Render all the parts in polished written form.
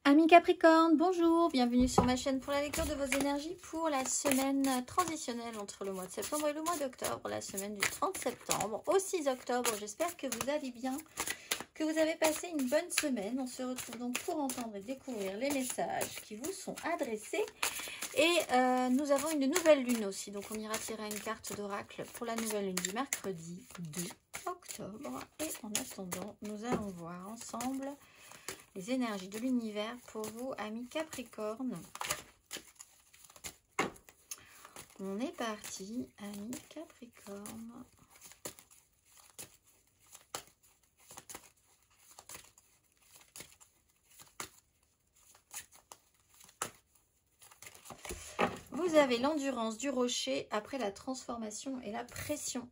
Amis Capricorne, bonjour, bienvenue sur ma chaîne pour la lecture de vos énergies pour la semaine transitionnelle entre le mois de septembre et le mois d'octobre, la semaine du 30 septembre au 6 octobre. J'espère que vous allez bien, que vous avez passé une bonne semaine. On se retrouve donc pour entendre et découvrir les messages qui vous sont adressés. Et nous avons une nouvelle lune aussi, donc on ira tirer une carte d'oracle pour la nouvelle lune du mercredi 2 octobre. Et en attendant, nous allons voir ensemble les énergies de l'univers pour vous, amis Capricorne. On est parti, amis Capricorne. Vous avez l'endurance du rocher après la transformation et la pression.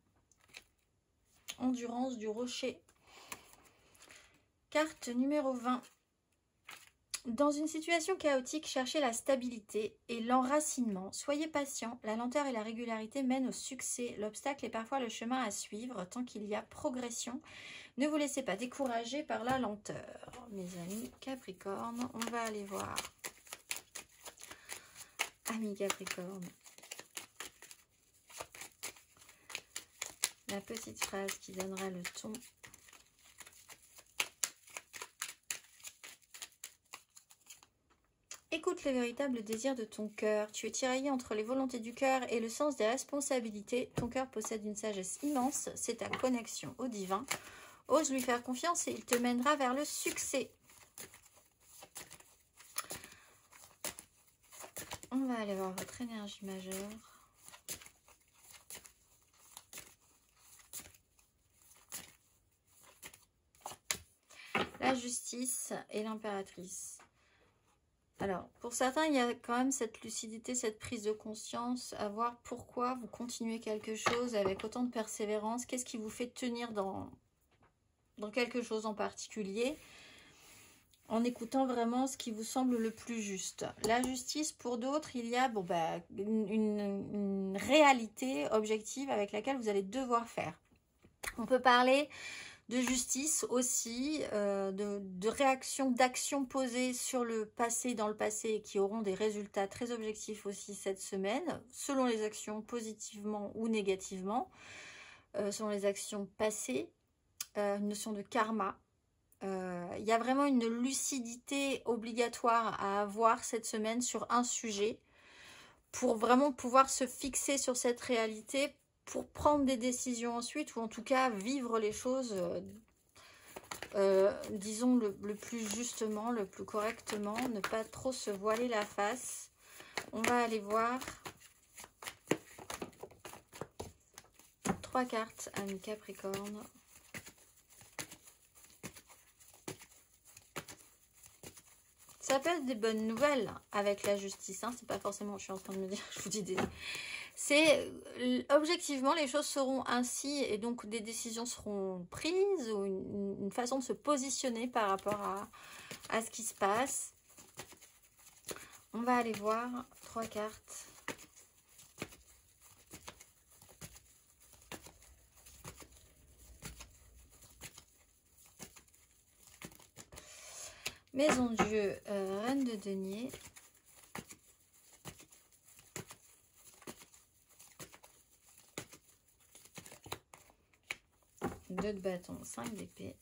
Endurance du rocher. Carte numéro 20. Dans une situation chaotique, cherchez la stabilité et l'enracinement. Soyez patient, la lenteur et la régularité mènent au succès. L'obstacle est parfois le chemin à suivre tant qu'il y a progression. Ne vous laissez pas décourager par la lenteur. Mes amis Capricorne, on va aller voir. Amis Capricorne. La petite phrase qui donnera le ton. Écoute les véritables désirs de ton cœur. Tu es tiraillé entre les volontés du cœur et le sens des responsabilités. Ton cœur possède une sagesse immense. C'est ta connexion au divin. Ose lui faire confiance et il te mènera vers le succès. On va aller voir votre énergie majeure. La justice et l'impératrice. Alors, pour certains, il y a quand même cette lucidité, cette prise de conscience, à voir pourquoi vous continuez quelque chose avec autant de persévérance. Qu'est-ce qui vous fait tenir dans quelque chose en particulier, en écoutant vraiment ce qui vous semble le plus juste. La justice, pour d'autres, il y a une réalité objective avec laquelle vous allez devoir faire. On peut parler de justice aussi, de réaction, d'action posée sur le passé, dans le passé, qui auront des résultats très objectifs aussi cette semaine, selon les actions positivement ou négativement, selon les actions passées, une notion de karma. Il y a vraiment une lucidité obligatoire à avoir cette semaine sur un sujet, pour vraiment pouvoir se fixer sur cette réalité, pour prendre des décisions ensuite, ou en tout cas vivre les choses, disons, le plus justement, le plus correctement, ne pas trop se voiler la face. On va aller voir 3 cartes, amis Capricorne. Ça peut être des bonnes nouvelles avec la justice, hein. C'est pas forcément, je suis en train de me dire, je vous dis des... C'est objectivement, les choses seront ainsi et donc des décisions seront prises ou une façon de se positionner par rapport à ce qui se passe. On va aller voir 3 cartes. Maison Dieu, Reine de Denier. Deux de bâton, 5 d'épée.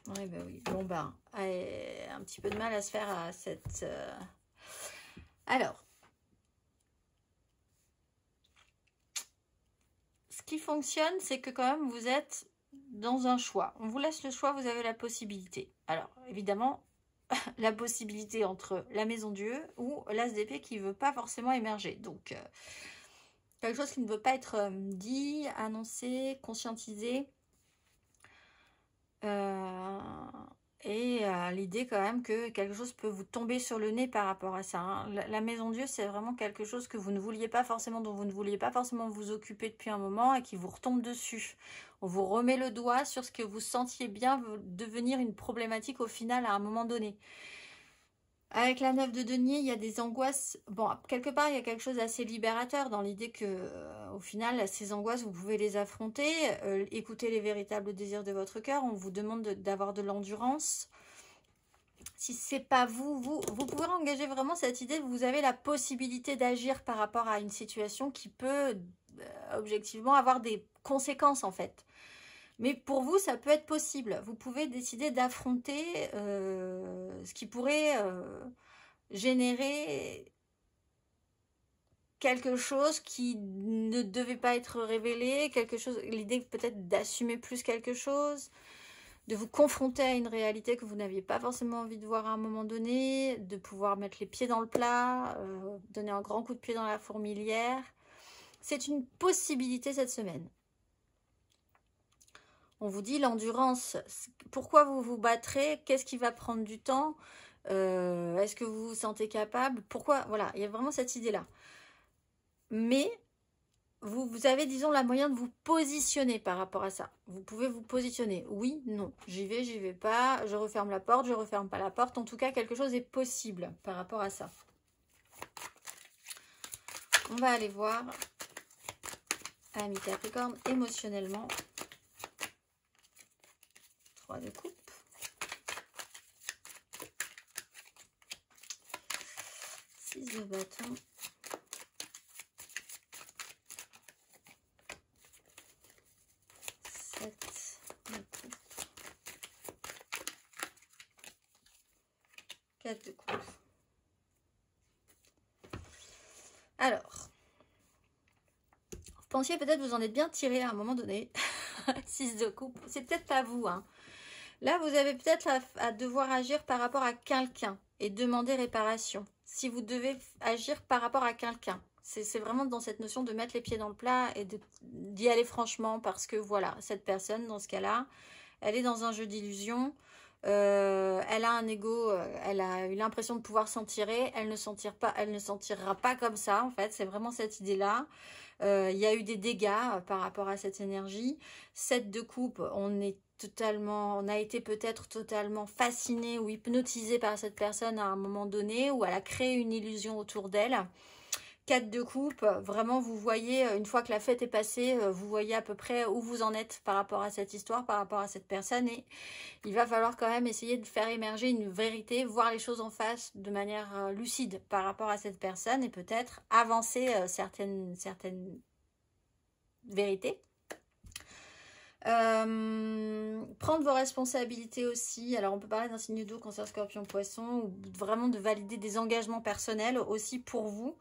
Oui, bah oui. Bon, bah, un petit peu de mal à se faire à cette... Alors, ce qui fonctionne, c'est que quand même, vous êtes dans un choix. On vous laisse le choix, vous avez la possibilité. Alors, évidemment, la possibilité entre la Maison Dieu ou l'As d'épée qui ne veut pas forcément émerger. Donc, quelque chose qui ne veut pas être dit, annoncé, conscientisé. L'idée quand même que quelque chose peut vous tomber sur le nez par rapport à ça, hein. La Maison Dieu, c'est vraiment quelque chose que vous ne vouliez pas forcément, dont vous ne vouliez pas forcément vous occuper depuis un moment et qui vous retombe dessus. On vous remet le doigt sur ce que vous sentiez bien devenir une problématique au final à un moment donné. Avec la 9 de denier, il y a des angoisses. Bon, quelque part, il y a quelque chose d'assez libérateur dans l'idée que, au final, ces angoisses, vous pouvez les affronter. Écoutez les véritables désirs de votre cœur. On vous demande d'avoir de l'endurance. Si c'est pas vous pouvez engager vraiment cette idée. Vous avez la possibilité d'agir par rapport à une situation qui peut, objectivement, avoir des conséquences, en fait. Mais pour vous, ça peut être possible. Vous pouvez décider d'affronter ce qui pourrait générer quelque chose qui ne devait pas être révélé, quelque chose, l'idée peut-être d'assumer plus quelque chose, de vous confronter à une réalité que vous n'aviez pas forcément envie de voir à un moment donné, de pouvoir mettre les pieds dans le plat, donner un grand coup de pied dans la fourmilière. C'est une possibilité cette semaine. On vous dit l'endurance, pourquoi vous vous battrez, qu'est-ce qui va prendre du temps, est-ce que vous vous sentez capable, pourquoi, voilà, il y a vraiment cette idée-là. Mais vous avez, disons, la moyen de vous positionner par rapport à ça. Vous pouvez vous positionner, oui, non, j'y vais pas, je referme la porte, je referme pas la porte, en tout cas, quelque chose est possible par rapport à ça. On va aller voir, Amis Capricorne, émotionnellement. 3 de coupe. De bâton. 7 de coupe. 4 de coupe. Alors, vous pensiez peut-être vous en êtes bien tiré à un moment donné. 6 de coupe. C'est peut-être pas vous, hein. Là, vous avez peut-être à devoir agir par rapport à quelqu'un et demander réparation. Si vous devez agir par rapport à quelqu'un. C'est vraiment dans cette notion de mettre les pieds dans le plat et d'y aller franchement parce que voilà, cette personne, dans ce cas-là, elle est dans un jeu d'illusion. Elle a un ego, elle a eu l'impression de pouvoir s'en tirer. Elle ne s'en tirera pas comme ça, en fait. C'est vraiment cette idée-là. Il y a eu des dégâts par rapport à cette énergie. 7 de coupe, on a été peut-être totalement fasciné ou hypnotisé par cette personne à un moment donné, où elle a créé une illusion autour d'elle. 4 de coupe, vraiment vous voyez, une fois que la fête est passée, vous voyez à peu près où vous en êtes par rapport à cette histoire, par rapport à cette personne, et il va falloir quand même essayer de faire émerger une vérité, voir les choses en face de manière lucide par rapport à cette personne, et peut-être avancer certaines vérités. Prendre vos responsabilités aussi. Alors on peut parler d'un signe d'eau, Cancer, Scorpion, Poisson, ou vraiment de valider des engagements personnels aussi pour vous,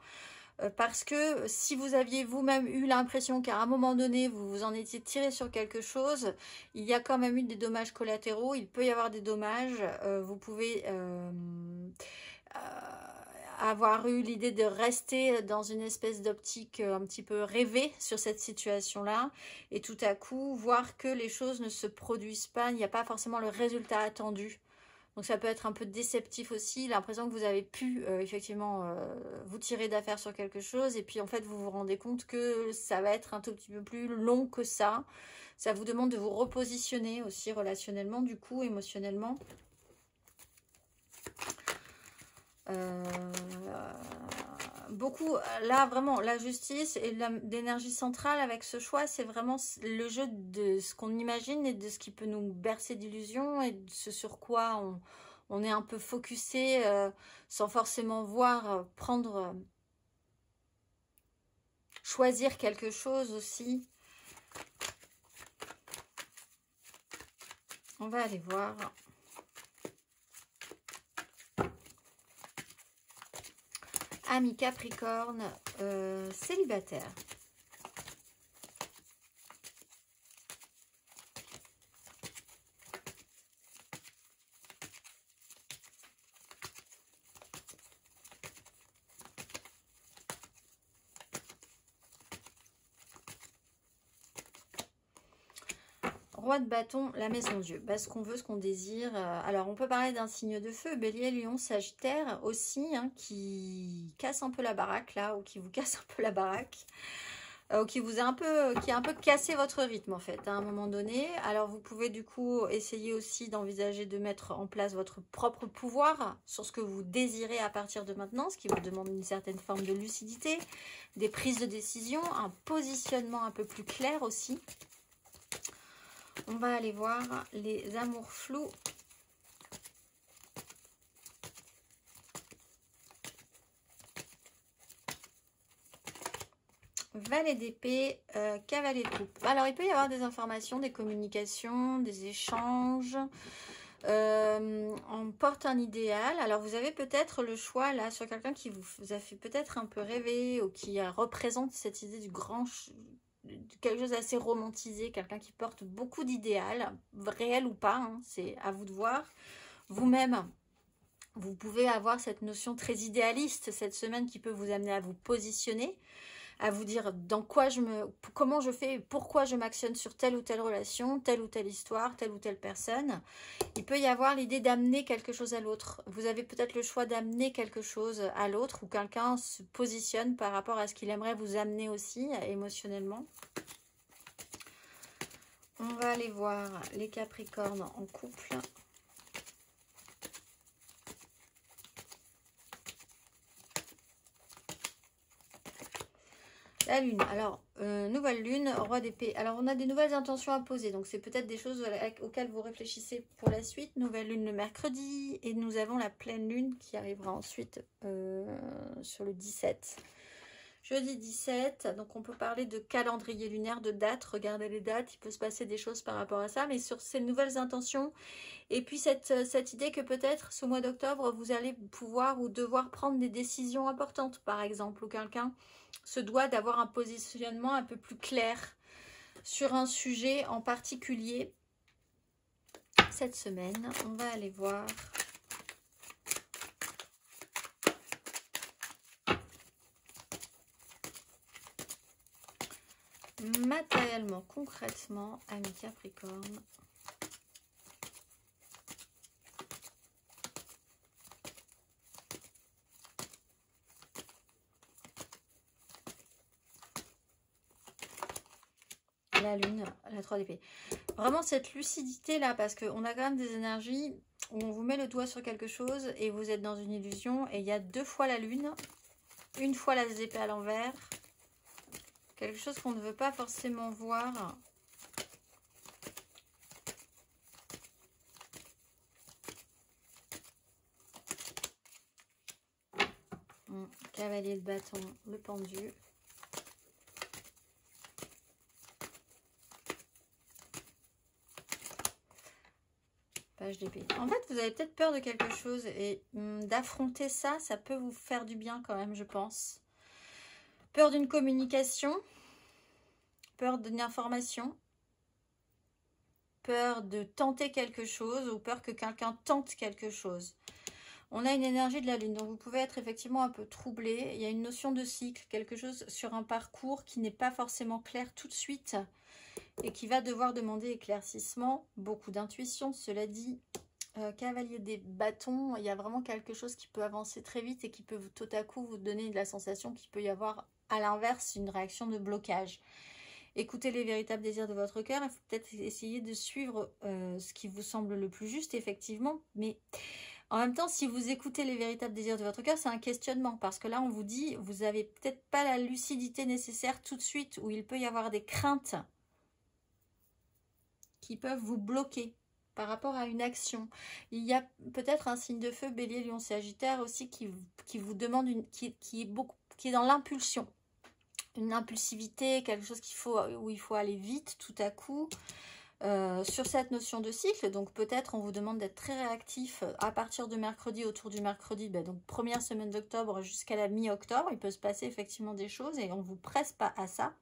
parce que si vous aviez vous-même eu l'impression qu'à un moment donné vous vous en étiez tiré sur quelque chose, il y a quand même eu des dommages collatéraux, il peut y avoir des dommages, vous pouvez avoir eu l'idée de rester dans une espèce d'optique un petit peu rêvée sur cette situation-là, et tout à coup voir que les choses ne se produisent pas, il n'y a pas forcément le résultat attendu. Donc ça peut être un peu déceptif aussi, l'impression que vous avez pu effectivement vous tirer d'affaire sur quelque chose, et puis en fait vous vous rendez compte que ça va être un tout petit peu plus long que ça. Ça vous demande de vous repositionner aussi relationnellement, du coup, émotionnellement. Beaucoup, là vraiment, la justice et l'énergie centrale avec ce choix, c'est vraiment le jeu de ce qu'on imagine et de ce qui peut nous bercer d'illusions et de ce sur quoi on est un peu focusé sans forcément voir, choisir quelque chose aussi. On va aller voir. Amis Capricorne, célibataire. Roi de bâton, la maison Dieu. Bah, ce qu'on veut, ce qu'on désire. Alors, on peut parler d'un signe de feu, Bélier, Lion, Sagittaire aussi, hein, qui casse un peu la baraque, là, ou qui vous casse un peu la baraque. qui vous a qui a un peu cassé votre rythme en fait à un moment donné. Alors vous pouvez du coup essayer aussi d'envisager de mettre en place votre propre pouvoir sur ce que vous désirez à partir de maintenant, ce qui vous demande une certaine forme de lucidité, des prises de décision, un positionnement un peu plus clair aussi. On va aller voir les amours flous. Valet d'épée, cavalier de coupe. Alors, il peut y avoir des informations, des communications, des échanges. On porte un idéal. Alors, vous avez peut-être le choix, là, sur quelqu'un qui vous a fait peut-être un peu rêver ou qui représente cette idée du grand... quelque chose d'assez romantisé, quelqu'un qui porte beaucoup d'idéal, réel ou pas, hein, c'est à vous de voir. Vous-même, vous pouvez avoir cette notion très idéaliste cette semaine qui peut vous amener à vous positionner, à vous dire dans quoi comment je fais, pourquoi je m'actionne sur telle ou telle relation, telle ou telle histoire, telle ou telle personne. Il peut y avoir l'idée d'amener quelque chose à l'autre. Vous avez peut-être le choix d'amener quelque chose à l'autre ou quelqu'un se positionne par rapport à ce qu'il aimerait vous amener aussi émotionnellement. On va aller voir les Capricornes en couple. La lune, alors nouvelle lune, roi d'épée. Alors on a des nouvelles intentions à poser, donc c'est peut-être des choses auxquelles vous réfléchissez pour la suite. Nouvelle lune le mercredi et nous avons la pleine lune qui arrivera ensuite sur le 17. Jeudi 17, donc on peut parler de calendrier lunaire, de dates, regardez les dates, il peut se passer des choses par rapport à ça, mais sur ces nouvelles intentions, et puis cette idée que peut-être ce mois d'octobre, vous allez pouvoir ou devoir prendre des décisions importantes, par exemple, ou quelqu'un se doit d'avoir un positionnement un peu plus clair sur un sujet en particulier. Cette semaine, on va aller voir... matériellement, concrètement, amis Capricorne. La lune, la 3 d'épée. Vraiment cette lucidité là, parce qu'on a quand même des énergies où on vous met le doigt sur quelque chose et vous êtes dans une illusion. Et il y a 2 fois la lune, une fois la épée à l'envers. Quelque chose qu'on ne veut pas forcément voir. Cavalier de bâton, le pendu. Page d'épée. En fait, vous avez peut-être peur de quelque chose et d'affronter ça, ça peut vous faire du bien quand même, je pense. Peur d'une communication, peur d'une information, peur de tenter quelque chose ou peur que quelqu'un tente quelque chose. On a une énergie de la lune, donc vous pouvez être effectivement un peu troublé. Il y a une notion de cycle, quelque chose sur un parcours qui n'est pas forcément clair tout de suite et qui va devoir demander éclaircissement. Beaucoup d'intuition, cela dit. Cavalier des bâtons, il y a vraiment quelque chose qui peut avancer très vite et qui peut tout à coup vous donner de la sensation qu'il peut y avoir à l'inverse une réaction de blocage. Écoutez les véritables désirs de votre cœur. Il faut peut-être essayer de suivre ce qui vous semble le plus juste, effectivement. Mais en même temps, si vous écoutez les véritables désirs de votre cœur, c'est un questionnement. Parce que là, on vous dit, vous n'avez peut-être pas la lucidité nécessaire tout de suite, où il peut y avoir des craintes qui peuvent vous bloquer par rapport à une action. Il y a peut-être un signe de feu, Bélier, Lion, Sagittaire aussi, qui vous demande, qui est dans l'impulsion. Une impulsivité, quelque chose où il faut aller vite tout à coup. Sur cette notion de cycle, donc peut-être on vous demande d'être très réactif à partir de mercredi, autour du mercredi, donc première semaine d'octobre jusqu'à la mi-octobre, il peut se passer effectivement des choses et on ne vous presse pas à ça.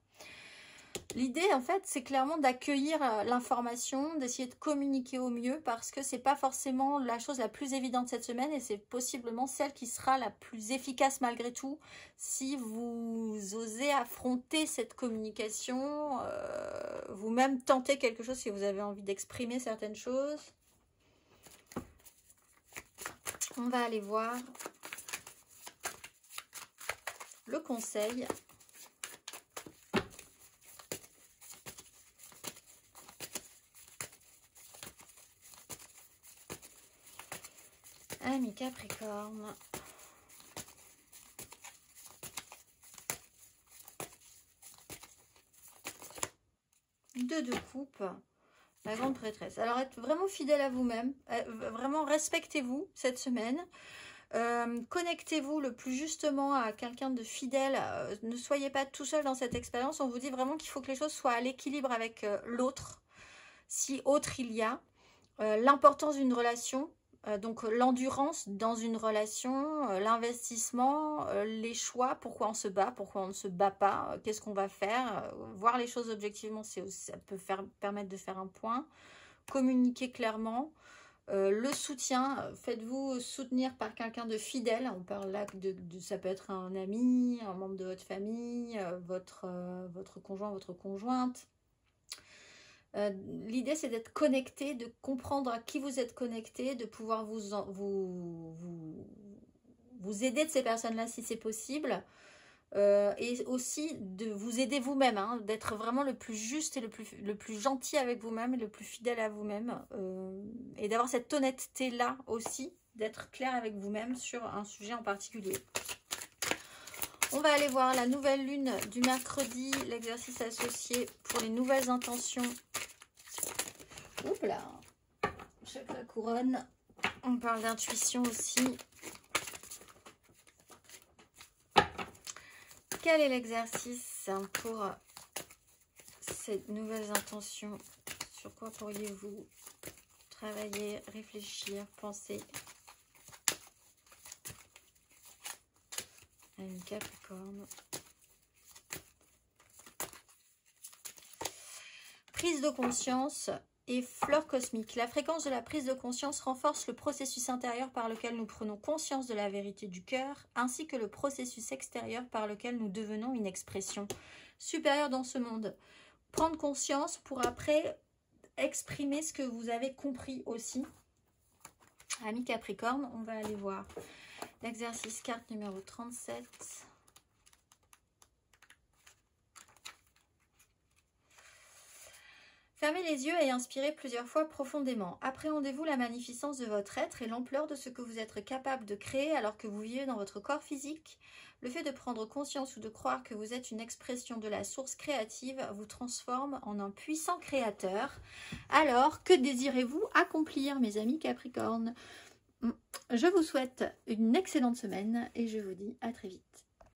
L'idée, en fait, c'est clairement d'accueillir l'information, d'essayer de communiquer au mieux parce que c'est pas forcément la chose la plus évidente cette semaine et c'est possiblement celle qui sera la plus efficace malgré tout si vous osez affronter cette communication, vous-même tenter quelque chose si vous avez envie d'exprimer certaines choses. On va aller voir le conseil Amis Capricorne. Deux de coupe. La grande prêtresse. Alors, être vraiment fidèle à vous-même. Vraiment, respectez-vous cette semaine. Connectez-vous le plus justement à quelqu'un de fidèle. Ne soyez pas tout seul dans cette expérience. On vous dit vraiment qu'il faut que les choses soient à l'équilibre avec l'autre. Si autre il y a. L'importance d'une relation. Donc l'endurance dans une relation, l'investissement, les choix, pourquoi on se bat, pourquoi on ne se bat pas, qu'est-ce qu'on va faire, voir les choses objectivement, ça peut permettre de faire un point, communiquer clairement, le soutien, faites-vous soutenir par quelqu'un de fidèle, on parle là ça peut être un ami, un membre de votre famille, votre conjoint, votre conjointe. L'idée c'est d'être connecté, de comprendre à qui vous êtes connecté, de pouvoir vous aider de ces personnes-là si c'est possible, et aussi de vous aider vous-même, hein, d'être vraiment le plus juste et le plus gentil avec vous-même et le plus fidèle à vous-même, et d'avoir cette honnêteté-là aussi, d'être clair avec vous-même sur un sujet en particulier. On va aller voir la nouvelle lune du mercredi, l'exercice associé pour les nouvelles intentions. Oups là, chakra couronne. On parle d'intuition aussi. Quel est l'exercice pour ces nouvelles intentions? Sur quoi pourriez-vous travailler, réfléchir, penser? Une Capricorne. Prise de conscience et fleur cosmique. La fréquence de la prise de conscience renforce le processus intérieur par lequel nous prenons conscience de la vérité du cœur, ainsi que le processus extérieur par lequel nous devenons une expression supérieure dans ce monde. Prendre conscience pour après exprimer ce que vous avez compris aussi. Amis Capricorne, on va aller voir l'exercice carte numéro 37. Fermez les yeux et inspirez plusieurs fois profondément. Appréhendez-vous la magnificence de votre être et l'ampleur de ce que vous êtes capable de créer alors que vous vivez dans votre corps physique. Le fait de prendre conscience ou de croire que vous êtes une expression de la source créative vous transforme en un puissant créateur. Alors, que désirez-vous accomplir, mes amis Capricorne ? Je vous souhaite une excellente semaine et je vous dis à très vite.